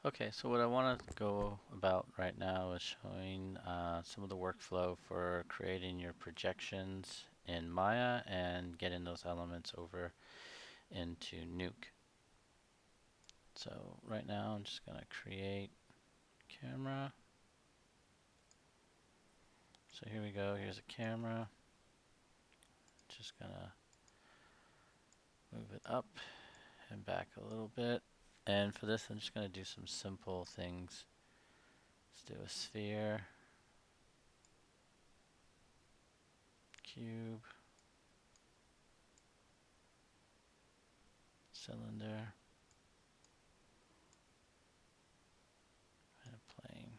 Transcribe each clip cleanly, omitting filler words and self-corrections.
Okay, so what I want to go about right now is showing some of the workflow for creating your projections in Maya and getting those elements over into Nuke. So right now I'm just going to create camera. So here we go, here's a camera. Just going to move it up and back a little bit. And for this I'm just going to do some simple things. Let's do a sphere, cube, cylinder, and a plane.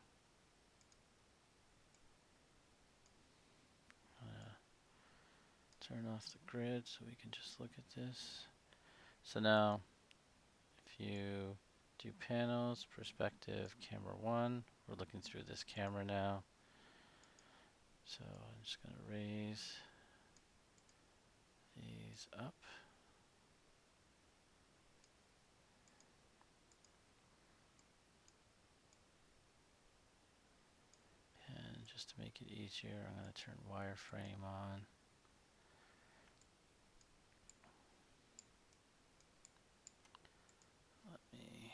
Turn off the grid so we can just look at this. So now, if you do panels, perspective, camera 1, we're looking through this camera now. So I'm just going to raise these up. And just to make it easier, I'm going to turn wireframe on. Let me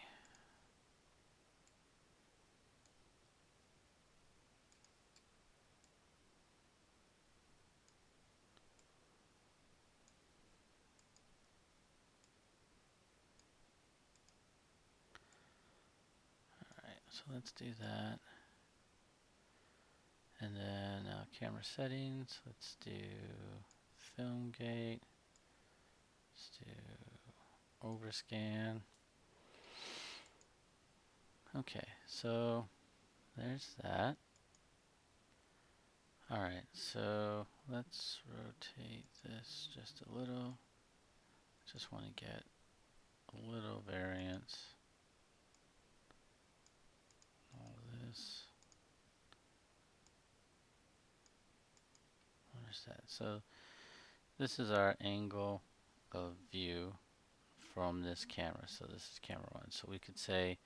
Alright, so let's do that. And then now camera settings, let's do film gate. Let's do overscan. Okay, so there's that. Alright, so let's rotate this just a little. Just want to get a little variance. All this. What is that? So this is our angle of view from this camera. So this is camera 1. So we could say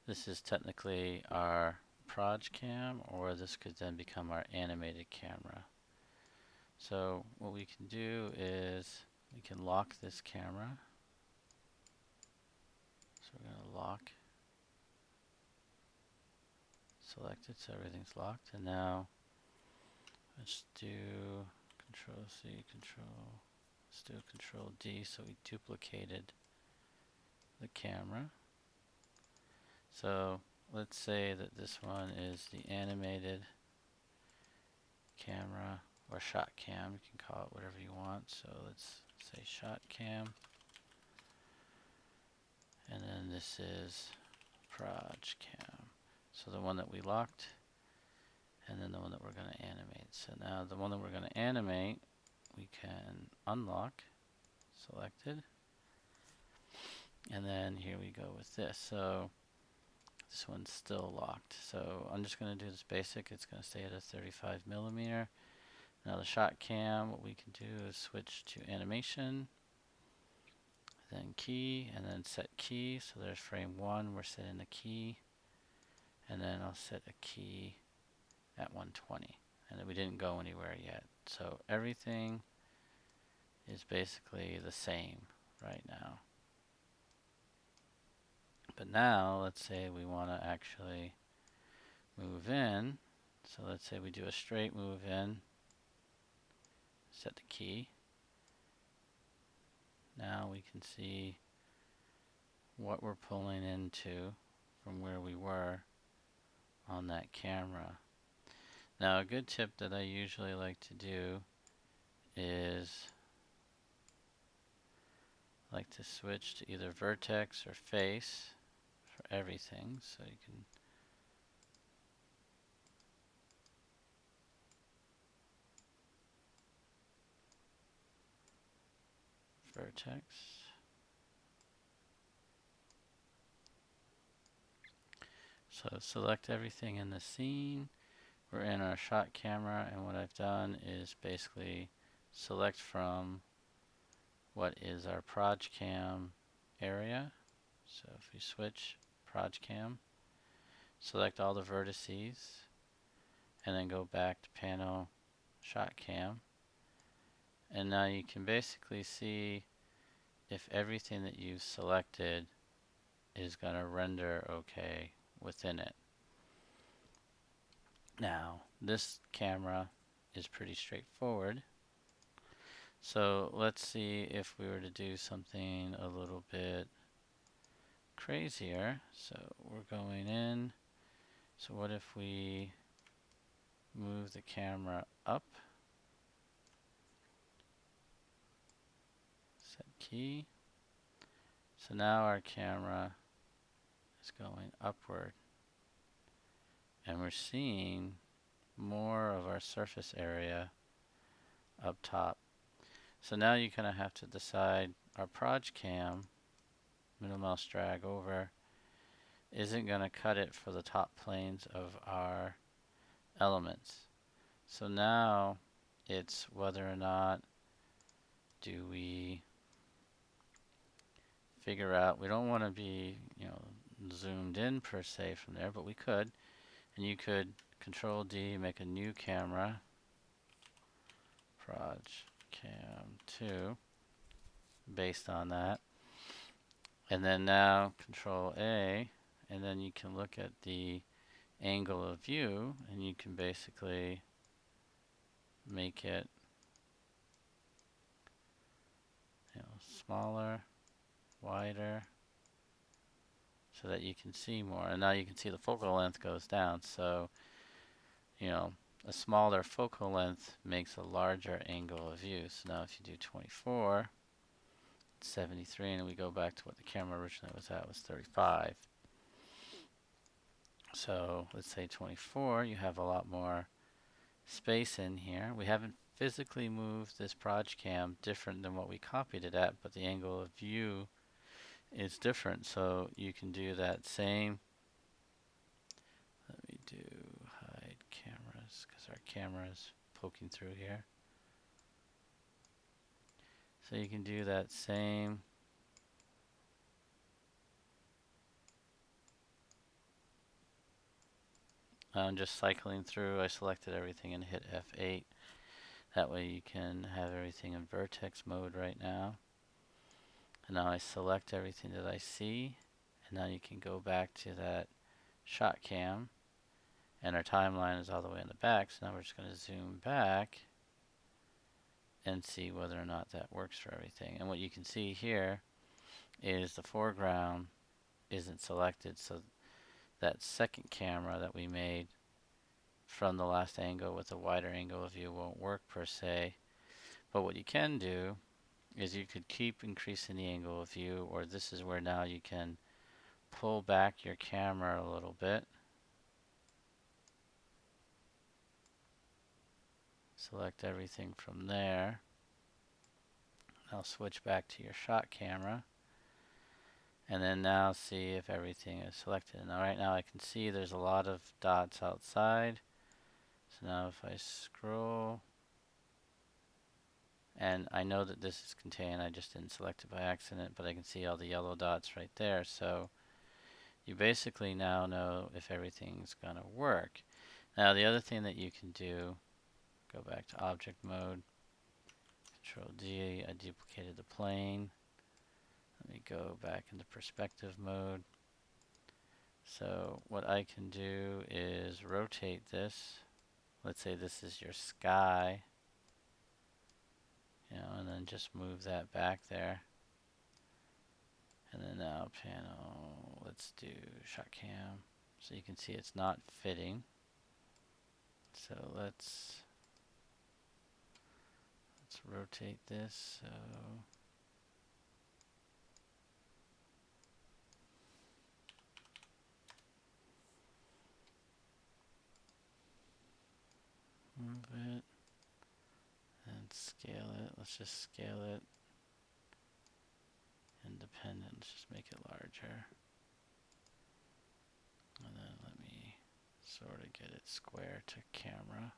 this is technically our projCam, or this could then become our animated camera. So what we can do is we can lock this camera. So we're going to lock, select it so everything's locked, and now let's do Control C, let's do Control D, so we duplicated the camera. So let's say that this one is the animated camera, or shotCam, you can call it whatever you want. So let's say shotCam, and then this is projCam. So the one that we locked, and then the one that we're going to animate. So now the one that we're going to animate, we can unlock, selected, and then here we go with this. So this one's still locked. So I'm just going to do this basic. It's going to stay at a 35mm. Now the shotCam, what we can do is switch to animation, then key, and then set key. So there's frame 1, we're setting the key, and then I'll set a key at 120. And then we didn't go anywhere yet. So everything is basically the same right now. But now let's say we want to actually move in. So let's say we do a straight move in, set the key. Now we can see what we're pulling into from where we were on that camera. Now a good tip that I usually like to do is like to switch to either vertex or face for everything, so you can vertex. So select everything in the scene. We're in our shot camera, and what I've done is basically select from what is our projCam area. So if we switch projCam, select all the vertices, and then go back to panel shotCam. And now you can basically see if everything that you've selected is going to render okay within it. Now, this camera is pretty straightforward. So let's see if we were to do something a little bit crazier. So we're going in. So what if we move the camera up? Set key. So now our camera is going upward. And we're seeing more of our surface area up top. So now you're going to have to decide our projCam, middle mouse drag over, isn't going to cut it for the top planes of our elements. So now it's whether or not do we figure out, we don't want to be, zoomed in per se from there, but we could. And you could Control D, make a new camera, projCam 2, based on that. And then now Control A, and then you can look at the angle of view, and you can basically make it smaller, wider, so that you can see more. And now you can see the focal length goes down. So, a smaller focal length makes a larger angle of view. So now if you do 24, it's 73, and we go back to what the camera originally was at, was 35. So let's say 24, you have a lot more space in here. We haven't physically moved this projCam different than what we copied it at, but the angle of view is different. So you can do that same. Let me do hide cameras because our camera is poking through here. So you can do that same. I'm just cycling through. I selected everything and hit F8. That way you can have everything in vertex mode right now. And now I select everything that I see. And now you can go back to that shotCam. And our timeline is all the way in the back. So now we're just going to zoom back and see whether or not that works for everything. And what you can see here is the foreground isn't selected. So that second camera that we made from the last angle with a wider angle of view won't work per se. But what you can do is you could keep increasing the angle of view, or this is where now you can pull back your camera a little bit. Select everything from there. Now switch back to your shot camera. And then now see if everything is selected. Now right now I can see there's a lot of dots outside. So now if I scroll, and I know that this is contained, I just didn't select it by accident, but I can see all the yellow dots right there. So you basically now know if everything's going to work. Now the other thing that you can do, go back to object mode, Control D, I duplicated the plane. Let me go back into perspective mode. So what I can do is rotate this. Let's say this is your sky, and then just move that back there. And then now panel, let's do shotCam. So you can see it's not fitting. So let's rotate this. So move it and scale it. Let's just scale it independent. Let's just make it larger. And then let me sort of get it square to camera.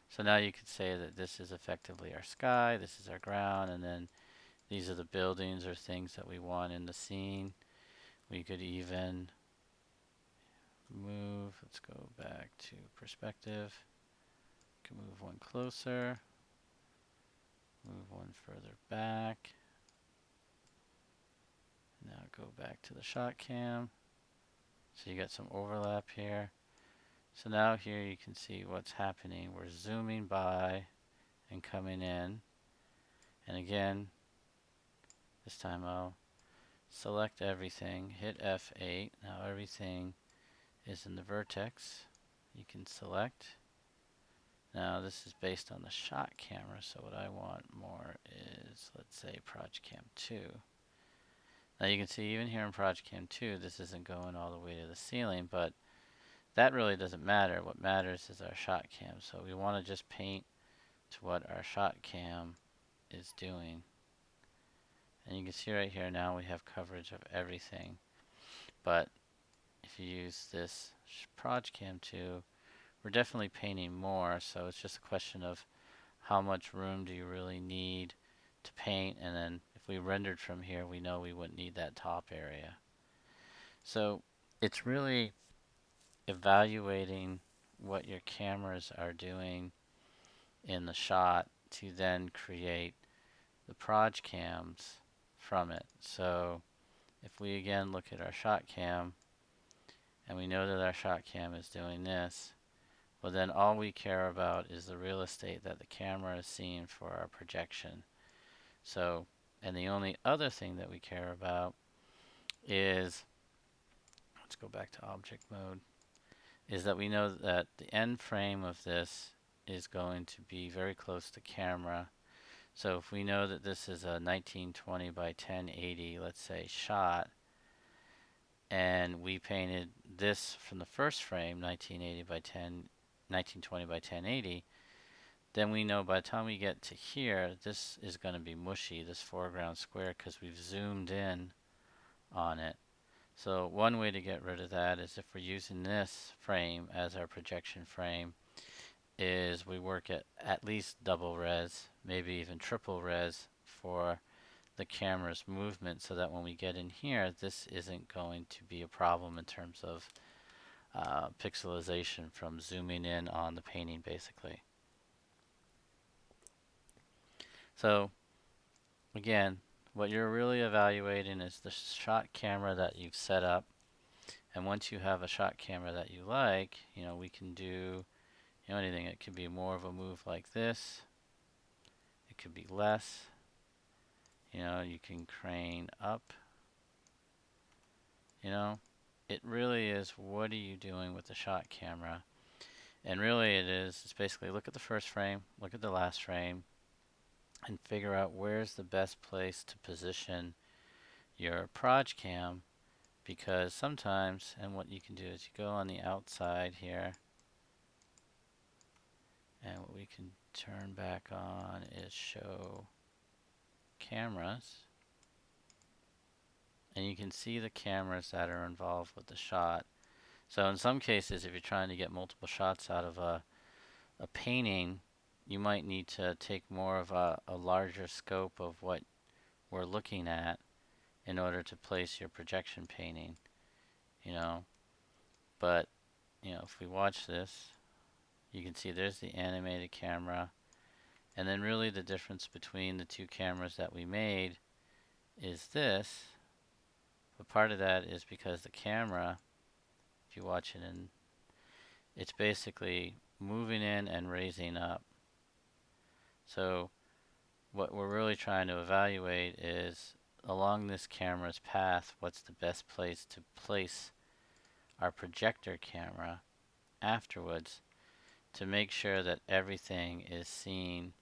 So now you could say that this is effectively our sky, this is our ground, and then these are the buildings or things that we want in the scene. We could even move, let's go back to perspective. Can move one closer, move one further back. Now go back to the shotCam. So you got some overlap here. So now here you can see what's happening. We're zooming by and coming in. And again, this time I'll select everything, hit F8. Now everything is in the vertex. You can select. Now this is based on the shot camera, so what I want more is, let's say, projCam 2. Now you can see even here in projCam 2, this isn't going all the way to the ceiling, but that really doesn't matter. What matters is our shot cam. So we want to just paint to what our shot cam is doing. And you can see right here now we have coverage of everything. But if you use this projCam 2, we're definitely painting more. So it's just a question of how much room do you really need to paint. And then if we rendered from here, we know we wouldn't need that top area. So it's really evaluating what your cameras are doing in the shot to then create the projCams from it. So if we again look at our shot cam and we know that our shot cam is doing this, well then all we care about is the real estate that the camera is seeing for our projection. So, and the only other thing that we care about is, let's go back to object mode, is that we know that the end frame of this is going to be very close to camera. So if we know that this is a 1920 by 1080, let's say, shot, and we painted this from the first frame, 1920 by 1080, then we know by the time we get to here, this is going to be mushy, this foreground square, because we've zoomed in on it. So one way to get rid of that is if we're using this frame as our projection frame, is we work at least double res, maybe even triple res for the camera's movement, so that when we get in here, this isn't going to be a problem in terms of pixelization from zooming in on the painting, basically. So again, what you're really evaluating is the shot camera that you've set up. And once you have a shot camera that you like, we can do anything. It could be more of a move like this. It could be less. You can crane up. It really is, what are you doing with the shot camera? And really it's basically look at the first frame, look at the last frame, and figure out where's the best place to position your projCam, because sometimes, and what you can do is you go on the outside here, and what we can turn back on is show cameras, and you can see the cameras that are involved with the shot. So in some cases, if you're trying to get multiple shots out of a painting, you might need to take more of a larger scope of what we're looking at in order to place your projection painting, But, if we watch this, you can see there's the animated camera. And then really the difference between the two cameras that we made is this. But part of that is because the camera, if you watch it, it's basically moving in and raising up. So what we're really trying to evaluate is along this camera's path, what's the best place to place our projector camera afterwards to make sure that everything is seen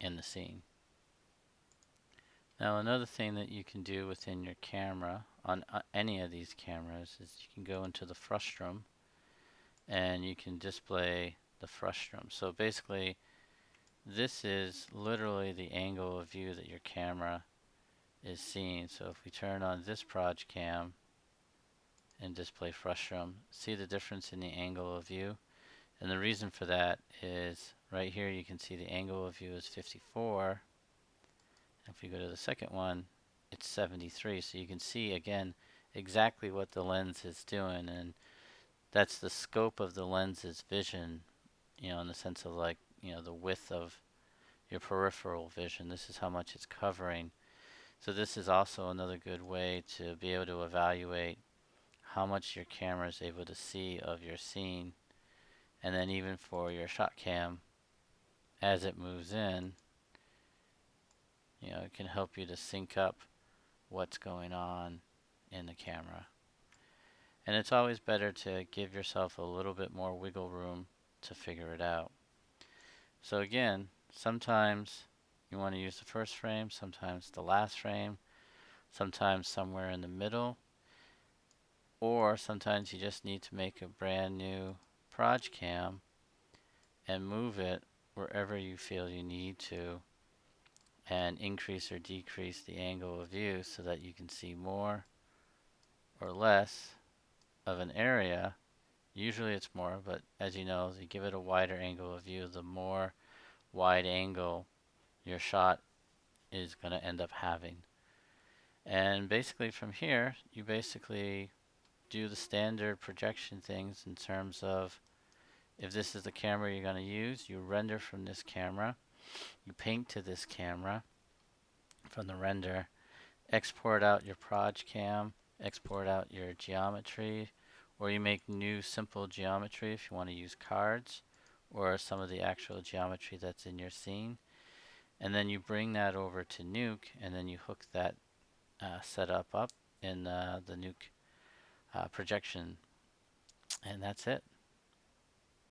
in the scene. Now another thing that you can do within your camera, on any of these cameras, is you can go into the frustum and you can display the frustum. So basically this is literally the angle of view that your camera is seeing. So if we turn on this projCam and display frustum, see the difference in the angle of view? And the reason for that is right here you can see the angle of view is 54. If we go to the second one, it's 73. So you can see again exactly what the lens is doing, and that's the scope of the lens's vision, in the sense of like, the width of your peripheral vision. This is how much it's covering. So this is also another good way to be able to evaluate how much your camera is able to see of your scene. And then even for your shotCam, as it moves in, it can help you to sync up what's going on in the camera. And it's always better to give yourself a little bit more wiggle room to figure it out. So again, sometimes you want to use the first frame, sometimes the last frame, sometimes somewhere in the middle, or sometimes you just need to make a brand new projCam and move it wherever you feel you need to, and increase or decrease the angle of view so that you can see more or less of an area. Usually it's more, but as you know, you give it a wider angle of view, the more wide angle your shot is going to end up having. And basically from here, you basically do the standard projection things in terms of, if this is the camera you're going to use, you render from this camera, you paint to this camera from the render, export out your projCam, export out your geometry, or you make new simple geometry if you want to use cards or some of the actual geometry that's in your scene. And then you bring that over to Nuke, and then you hook that setup up in the Nuke projection. And that's it.